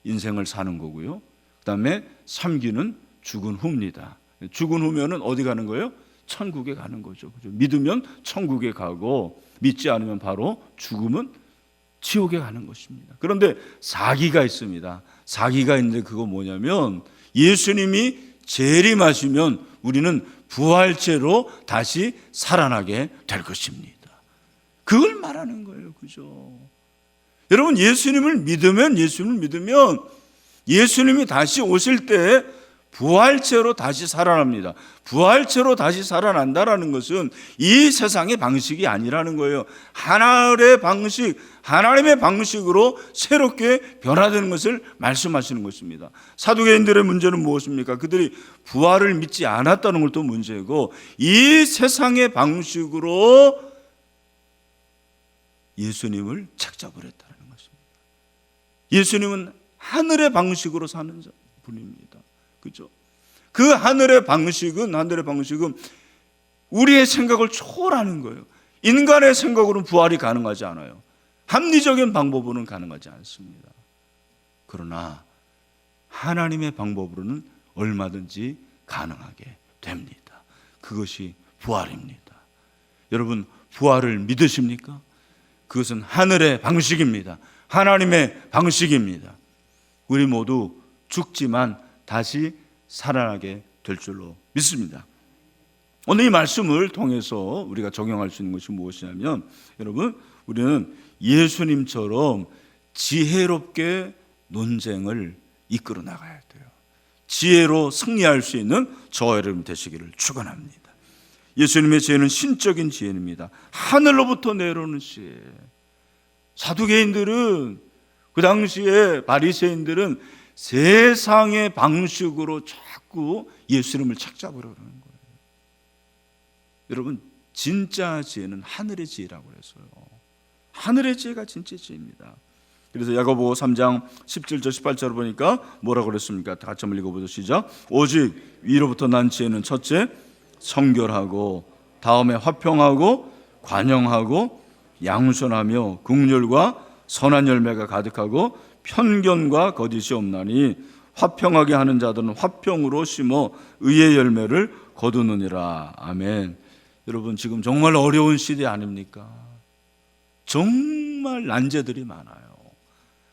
인생을 사는 거고요. 그 다음에 3기는 죽은 후입니다. 죽은 후면은 어디 가는 거예요? 천국에 가는 거죠. 그죠? 믿으면 천국에 가고 믿지 않으면 바로 죽으면 지옥에 가는 것입니다. 그런데 4기가 있습니다. 4기가 있는데 그거 뭐냐면 예수님이 재림하시면 우리는 부활체로 다시 살아나게 될 것입니다. 그걸 말하는 거예요. 그죠? 여러분, 예수님을 믿으면 예수님이 다시 오실 때 부활체로 다시 살아납니다. 부활체로 다시 살아난다라는 것은 이 세상의 방식이 아니라는 거예요. 하나님의 방식으로 새롭게 변화되는 것을 말씀하시는 것입니다. 사두개인들의 문제는 무엇입니까? 그들이 부활을 믿지 않았다는 것도 문제고 이 세상의 방식으로 예수님을 책잡을 했다는 것입니다. 예수님은 하늘의 방식으로 사는 분입니다. 그죠? 그 하늘의 방식은 우리의 생각을 초월하는 거예요. 인간의 생각으로는 부활이 가능하지 않아요. 합리적인 방법으로는 가능하지 않습니다. 그러나 하나님의 방법으로는 얼마든지 가능하게 됩니다. 그것이 부활입니다. 여러분, 부활을 믿으십니까? 그것은 하늘의 방식입니다. 하나님의 방식입니다. 우리 모두 죽지만 다시 살아나게 될 줄로 믿습니다. 오늘 이 말씀을 통해서 우리가 적용할 수 있는 것이 무엇이냐면, 여러분, 우리는 예수님처럼 지혜롭게 논쟁을 이끌어 나가야 돼요. 지혜로 승리할 수 있는 저와 여러분 되시기를 축원합니다. 예수님의 지혜는 신적인 지혜입니다. 하늘로부터 내려오는 지혜. 사두개인들은, 그 당시에 바리새인들은 세상의 방식으로 자꾸 예수님을 착잡으려고 하는 거예요. 여러분, 진짜 지혜는 하늘의 지혜라고 그랬어요. 하늘의 지혜가 진짜 지혜입니다. 그래서 야고보 3장 17절 18절을 보니까 뭐라고 그랬습니까? 다 같이 한번 읽어보죠. 시작. 오직 위로부터 난 지혜는 첫째 성결하고, 다음에 화평하고 관용하고 양선하며 긍휼과 선한 열매가 가득하고 편견과 거짓이 없나니 화평하게 하는 자들은 화평으로 심어 의의 열매를 거두느니라. 아멘. 여러분, 지금 정말 어려운 시대 아닙니까? 정말 난제들이 많아요.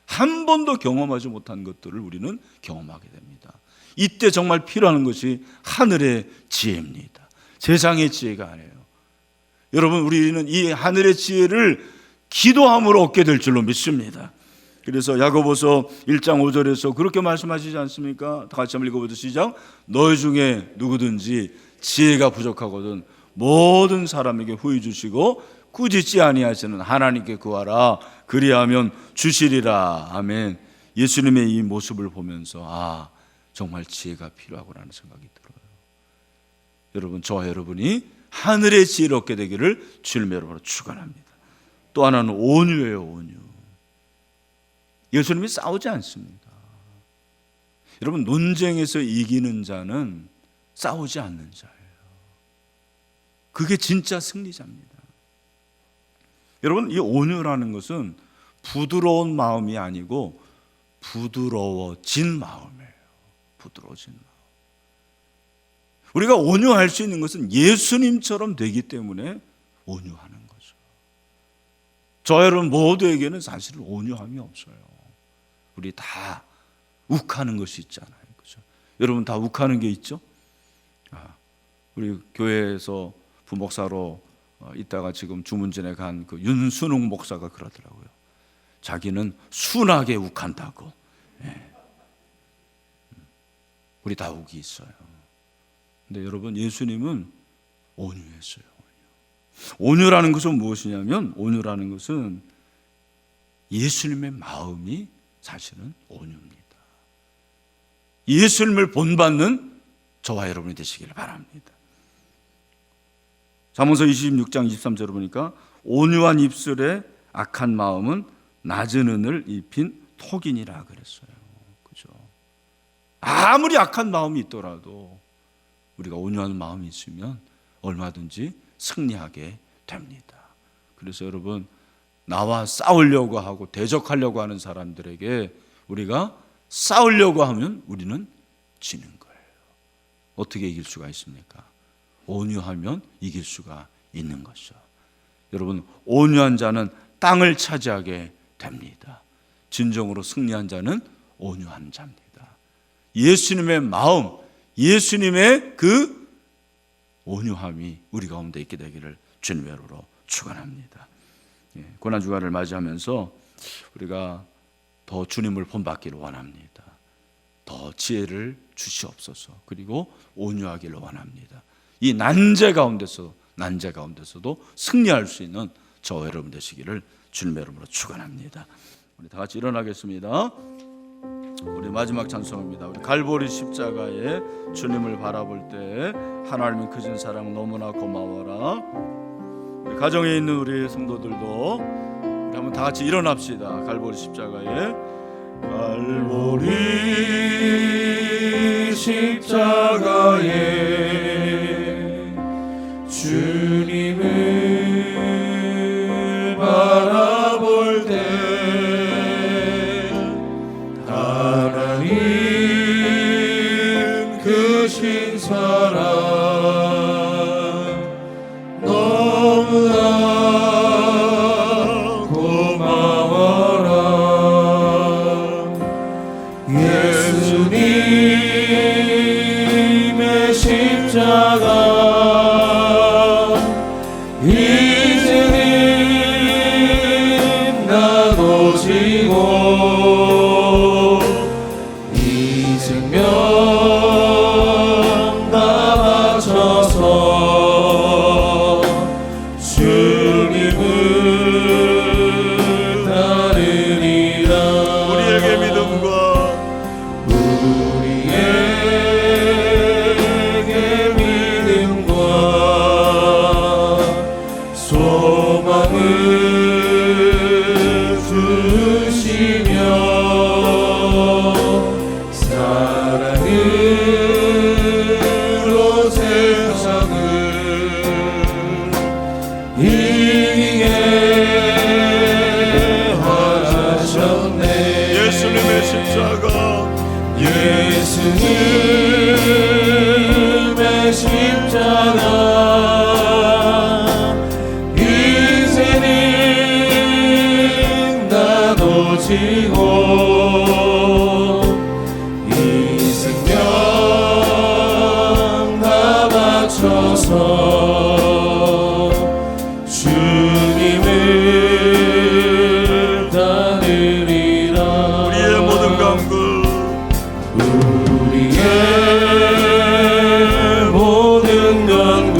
한 번도 경험하지 못한 것들을 우리는 경험하게 됩니다. 이때 정말 필요한 것이 하늘의 지혜입니다. 세상의 지혜가 아니에요. 여러분, 우리는 이 하늘의 지혜를 기도함으로 얻게 될 줄로 믿습니다. 그래서 야고보서 1장 5절에서 그렇게 말씀하시지 않습니까? 다 같이 한번 읽어보죠. 시작. 너희 중에 누구든지 지혜가 부족하거든 모든 사람에게 후히 주시고 꾸짖지 아니하시는 하나님께 구하라. 그리하면 주시리라. 아멘. 예수님의 이 모습을 보면서 정말 지혜가 필요하구나는 생각이 들어요. 여러분, 저와 여러분이 하늘의 지혜를 얻게 되기를 주님의 이름으로 축원합니다. 또 하나는 온유예요. 온유. 예수님이 싸우지 않습니다. 여러분, 논쟁에서 이기는 자는 싸우지 않는 자예요. 그게 진짜 승리자입니다. 여러분, 이 온유라는 것은 부드러운 마음이 아니고 부드러워진 마음이에요. 부드러워진 마음. 우리가 온유할 수 있는 것은 예수님처럼 되기 때문에 온유하는 거죠. 저 여러분 모두에게는 사실은 온유함이 없어요. 우리 다 욱하는 것이 있잖아요. 그렇죠? 여러분 다 욱하는 게 있죠? 우리 교회에서 부목사로 있다가 지금 주문진에 간 그 윤순웅 목사가 그러더라고요. 자기는 순하게 욱한다고. 우리 다 욱이 있어요. 근데 여러분, 예수님은 온유했어요. 온유라는 것은 무엇이냐면, 온유라는 것은 예수님의 마음이 사실은 온유입니다. 예수님을 본받는 저와 여러분이 되시기를 바랍니다. 잠언서 26장 23절을 보니까 온유한 입술에 악한 마음은 낮은 은을 입힌 톡이니라 그랬어요. 그죠? 아무리 악한 마음이 있더라도 우리가 온유한 마음이 있으면 얼마든지 승리하게 됩니다. 그래서 여러분, 나와 싸우려고 하고 대적하려고 하는 사람들에게 우리가 싸우려고 하면 우리는 지는 거예요. 어떻게 이길 수가 있습니까? 온유하면 이길 수가 있는 것이죠. 여러분, 온유한 자는 땅을 차지하게 됩니다. 진정으로 승리한 자는 온유한 자입니다. 예수님의 마음, 예수님의 그 온유함이 우리 가운데 있게 되기를 주님의 이름으로 축원합니다. 고난주간을 맞이하면서 우리가 더 주님을 본받기를 원합니다. 더 지혜를 주시옵소서. 그리고 온유하기를 원합니다. 이 난제 가운데서도 승리할 수 있는 저와 여러분 되시기를 주님의 이름으로 축원합니다. 우리 다 같이 일어나겠습니다. 우리 마지막 찬송입니다. 우리 갈보리 십자가에 주님을 바라볼 때 하나님의 크신 사랑 너무나 고마워라. 우리 가정에 있는 우리 성도들도 우리 한번 다 같이 일어납시다. 갈보리 십자가에, 갈보리 십자가에 주님을 바라볼 때 하나님 지고 이 생명 다 바쳐서 주님을 따르리라. 우리에게 믿음과 소망을 주시며 사랑으로 세상을 이기게 하셨네. 예수님의 십자가 예수님의 십자가 이제는 나도 지고 이 생명 다 바쳐서 주님을 따르리라. 우리의 모든 강구 우리의 모든 간구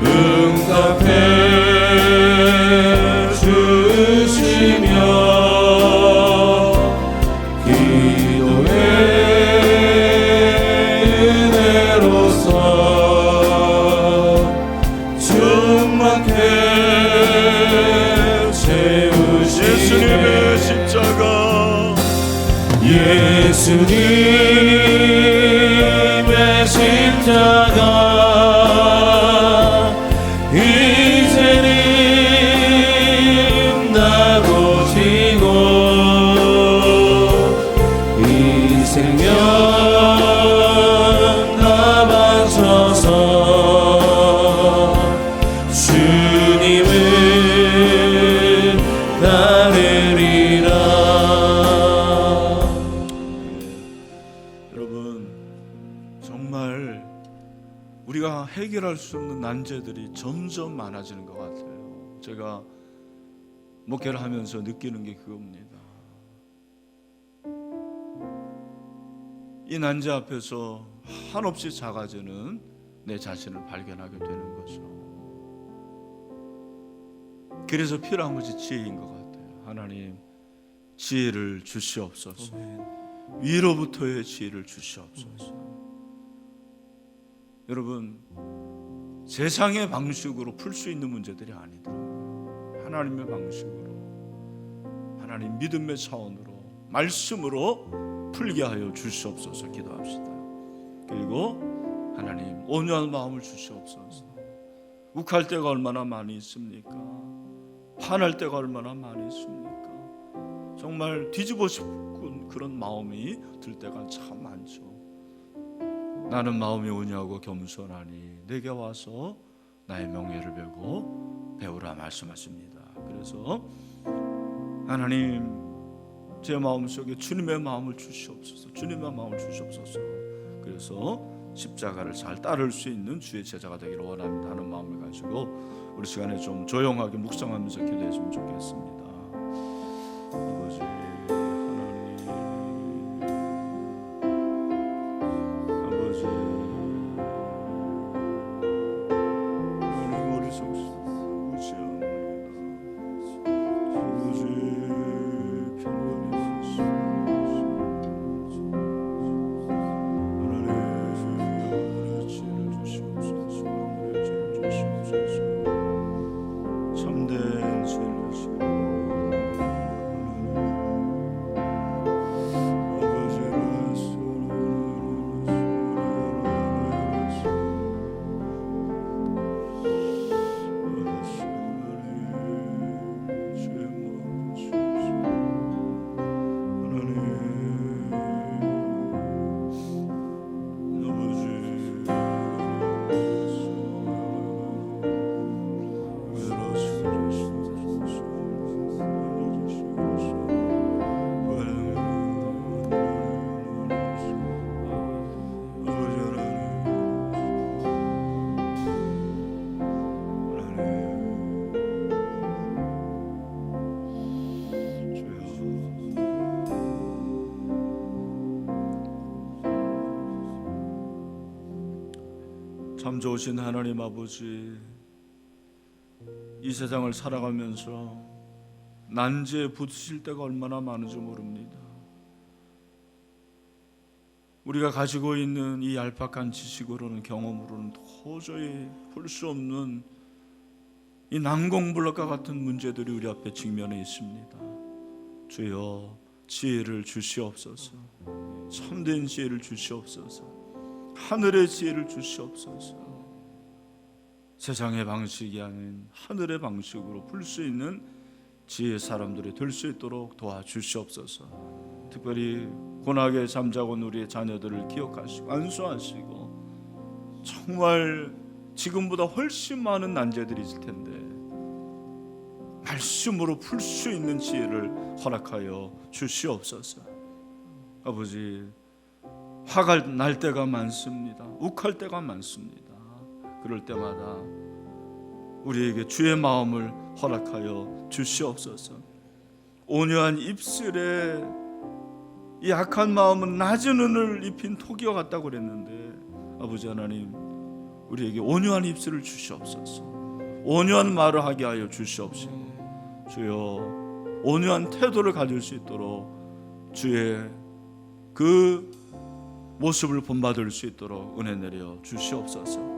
응답해 주시며 기도의 은혜로서 충만케 채우시네. 예수님의 십자가 예수님의 십자가 이제는 나도 지고 이 생명 다 바쳐서 주님을 따르리라. 여러분, 정말 우리가 해결할 수 없는 난제들이 점점 많아지는 것 같아요. 제가 목회를 하면서 느끼는 게 그겁니다. 이 난제 앞에서 한없이 작아지는 내 자신을 발견하게 되는 거죠. 그래서 필요한 것이 지혜인 것 같아요. 하나님, 지혜를 주시옵소서. 위로부터의 지혜를 주시옵소서. 여러분, 세상의 방식으로 풀 수 있는 문제들이 아니더라고요. 하나님의 방식으로, 하나님 믿음의 차원으로, 말씀으로 풀게 하여 주시옵소서. 기도합시다. 그리고 하나님, 온유한 마음을 주시옵소서. 욱할 때가 얼마나 많이 있습니까? 화날 때가 얼마나 많이 있습니까? 정말 뒤집어 싶은 그런 마음이 들 때가 참 많죠. 나는 마음이 온유하고 겸손하니 내게 와서 나의 명예를 배우라 말씀하십니다. 그래서 하나님, 제 마음속에 주님의 마음을 주시옵소서. 주님의 마음을 주시옵소서. 그래서 십자가를 잘 따를 수 있는 주의 제자가 되기를 원합니다 하는 마음을 가지고 우리 시간에 좀 조용하게 묵상하면서 기도했으면 좋겠습니다. 아버지 하나님, 아버지 하나님, 머릿속 무시합니다. 아버지 평강해 주시옵소서. 하나님, 지혜를 주시옵소서. 하나님의 지혜를 주시옵소서. 참된 지혜를 주시옵소서. 참 좋으신 하나님 아버지, 이 세상을 살아가면서 난제에 부딪힐 때가 얼마나 많은지 모릅니다. 우리가 가지고 있는 이 얄팍한 지식으로는, 경험으로는 도저히 풀 수 없는 이 난공불락과 같은 문제들이 우리 앞에 직면해 있습니다. 주여, 지혜를 주시옵소서. 참된 지혜를 주시옵소서. 하늘의 지혜를 주시옵소서. 세상의 방식이 아닌 하늘의 방식으로 풀 수 있는 지혜의 사람들이 될 수 있도록 도와주시옵소서. 특별히 고나게 잠자고 있는 우리의 자녀들을 기억하시고 안수하시고, 정말 지금보다 훨씬 많은 난제들이 있을 텐데 말씀으로 풀 수 있는 지혜를 허락하여 주시옵소서. 아버지, 화가 날 때가 많습니다. 욱할 때가 많습니다. 그럴 때마다 우리에게 주의 마음을 허락하여 주시옵소서. 온유한 입술에 이 악한 마음은 낮은 은을 입힌 토기와 같다고 그랬는데, 아버지 하나님, 우리에게 온유한 입술을 주시옵소서. 온유한 말을 하게 하여 주시옵시고, 주여, 온유한 태도를 가질 수 있도록 주의 그 모습을 본받을 수 있도록 은혜 내려 주시옵소서.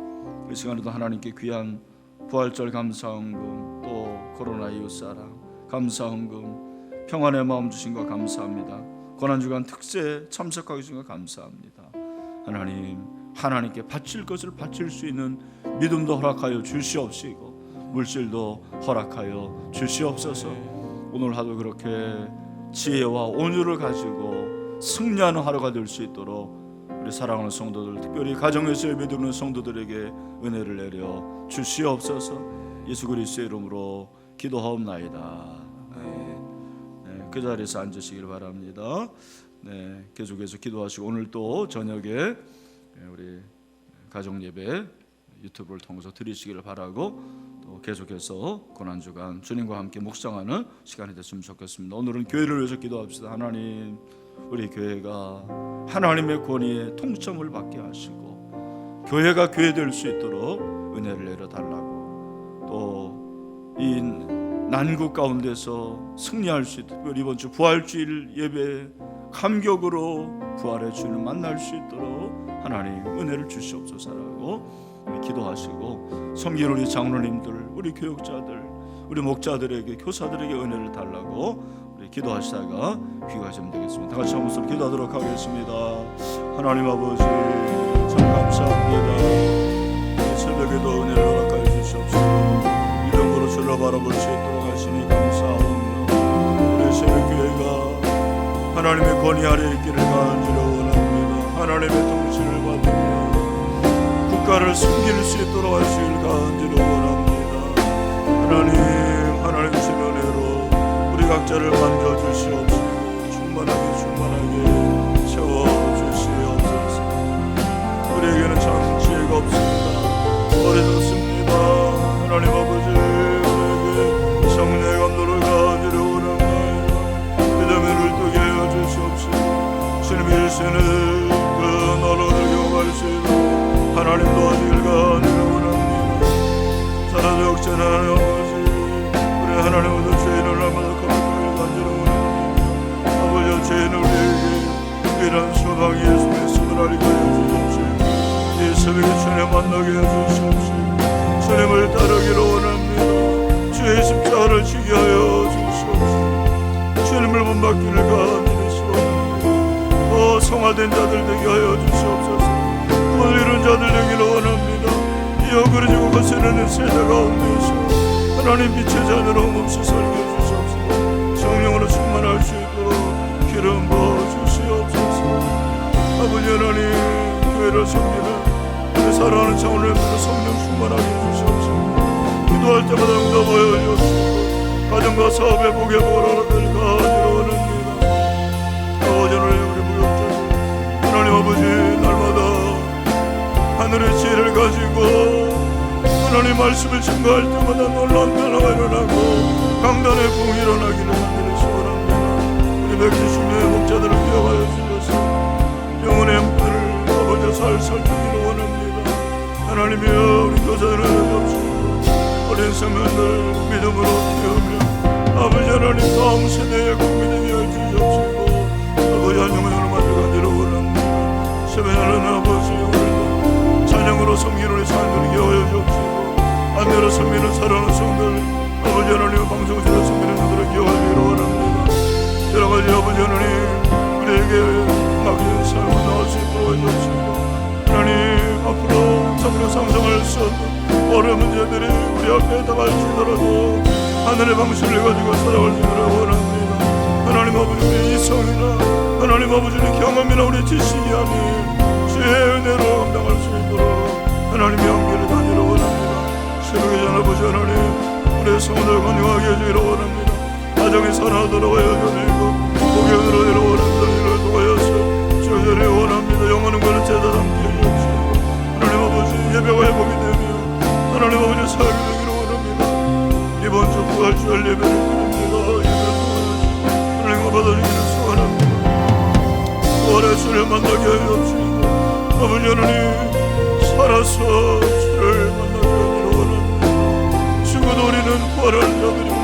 이 시간에도 하나님께 귀한 부활절 감사헌금, 또 코로나 이웃 사랑 감사헌금, 평안의 마음 주신 거 감사합니다. 고난주간 특세 참석하게 주신 거 감사합니다. 하나님, 하나님께 바칠 것을 바칠 수 있는 믿음도 허락하여 주시옵시고, 물질도 허락하여 주시옵소서. 오늘 하루 그렇게 지혜와 온유를 가지고 승리하는 하루가 될 수 있도록 우리 사랑하는 성도들, 특별히 가정에서 예배드리는 성도들에게 은혜를 내려 주시옵소서. 예수 그리스도의 이름으로 기도하옵나이다. 그 자리에서 앉으시길 바랍니다. 계속해서 기도하시고, 오늘 또 저녁에 우리 가정 예배 유튜브를 통해서 드리시기를 바라고, 또 계속해서 고난주간 주님과 함께 묵상하는 시간이 됐으면 좋겠습니다. 오늘은 교회를 위해서 기도합시다. 하나님, 우리 교회가 하나님의 권위에 통점을 받게 하시고 교회가 교회 될 수 있도록 은혜를 내려달라고, 또 이 난국 가운데서 승리할 수 있도록, 특별히 이번 주 부활주일 예배 감격으로 부활의 주를 만날 수 있도록 하나님 은혜를 주시옵소서라고 기도하시고, 섬기는 우리 장로님들, 우리 교육자들, 우리 목자들에게, 교사들에게 은혜를 달라고 우리 기도하시다가 귀가하시면 되겠습니다. 다 같이 한 목소리 기도하도록 하겠습니다. 하나님 아버지, 참 감사합니다. 이 새벽에도 은혜를 허락하여 주시옵소서. 믿음으로 주를 바라볼 수 있도록 하시니 감사합니다. 우리 새벽교회가 하나님의 권위 아래 있기를 간절히 원합니다. 하나님의 통치를 받으며 국가를 섬길 수 있도록 하시길 간절히 원합니다. 하나님 주신 은혜로 우리 각자를 만져주시옵시고 충만하게 채워주시옵소서. 우리에게는 참 지혜가 없습니다. 어려졌습니다. 하나님 아버지, 우리에게 성령의 감동을 가지려 원합니다. 믿음의 눈을 뜨게 하여 주시옵시고, 주님의 일생을 그 너로를 경험할 수 있도록 하나님 도와주길 간절히 원합니다. 살아서 역전하는 아버지, 우리 하나님으로 죄인을 날마다 거듭하길 간절히 원합니다. 아버지, 죄인은 우리에게 유일한 소망이 예수 그리스도를 알게 하여 주시옵시고, 이 새벽에 주님 만나게 하여 주시옵시고, 주님을 따르기를 원합니다. 주의 십자가를 지게 하여 주시옵시고, 주님을 본받기를 간절히 소원합니다. 더 성화된 자들 되게 하여 주시옵소서. 구원을 이룬 자들 되기를 원합니다. 이 어그러지고 거스르는 세대 가운데서 하나님 빛의 자녀로 몹시 살게 주시옵소서. 성령으로 충만할 수 있도록 기름 부어 주시옵소서. 아버지 하나님, 교회를 섬기는 우리 사랑하는 장로님들을 성령 충만하게 해주시옵소서. 기도할 때마다 응답하여 주옵소서. 가정과 사업에 복의 보라를 가지러 원합니다. 아버지 하나님, 우리 무역자들 하나님 아버지, 날마다 하늘의 지혜를 가지고 하나님 말씀을 증거할 때마다 놀라운 변화가 일어나고 강단의 공이 일어나기를 간절히 소원합니다. 우리 백지신의 목자들을 기억하여 주셔서 영혼의 문을 아버지 살살 뜨기를 원합니다. 하나님의 생명들 믿음으로 태우며 아버지 하나님 다음 세대의 국민이 되어 주시옵시고 아버지 한 영혼으로 만들어가기를 원합니다. 세변 하나님 아버지 오늘도 찬양으로 섬기는 우리 사람들에게 하여 주옵시고 안내로 섬기는 사랑하는 성들 아버지 하나님 방송실에 섬기는 분들에게 하여 원합니다. 여러가지 아버지 하나님 우리에게 맡긴 삶을 나올 수 있도록 해주옵시고 하나님 앞으로 정력 상승할 수 없는 어려운 문제들이 우리 앞에 다가올지더라도 하늘의 방식을 가지고 살아갈지를 원합니다. 하나님 아버지 우리 이성이나 하나님 아버지의 경험이나 우리 지식이 아닌 주의 은혜로 감당할 수 있도록 하나님의 함께를 다니려 원합니다. 새벽에 전 아버지 하나님 우리의 성원을 건강하게 해주기를 원합니다. 가정이 살아나도록 하여 주시고 복연으로 이루어 원한다 이를 도하여서 주여를 원합니다. 영원한 것을 제자 담게 해주시고 하나님 아버지 예배가 회복이 되며 하나님 아버지 사역이 되기를 원합니다. 이번 주 부활주일 예배를 드립니다. 예배를 통하여서 하나님과 받아주기를 소원합니다. 부활의 주를 만나게 하여 주시고 아버지 하나님 살아서 주를 만나게 하기를 원합니다. 죽어도 우리는 부활할 자들이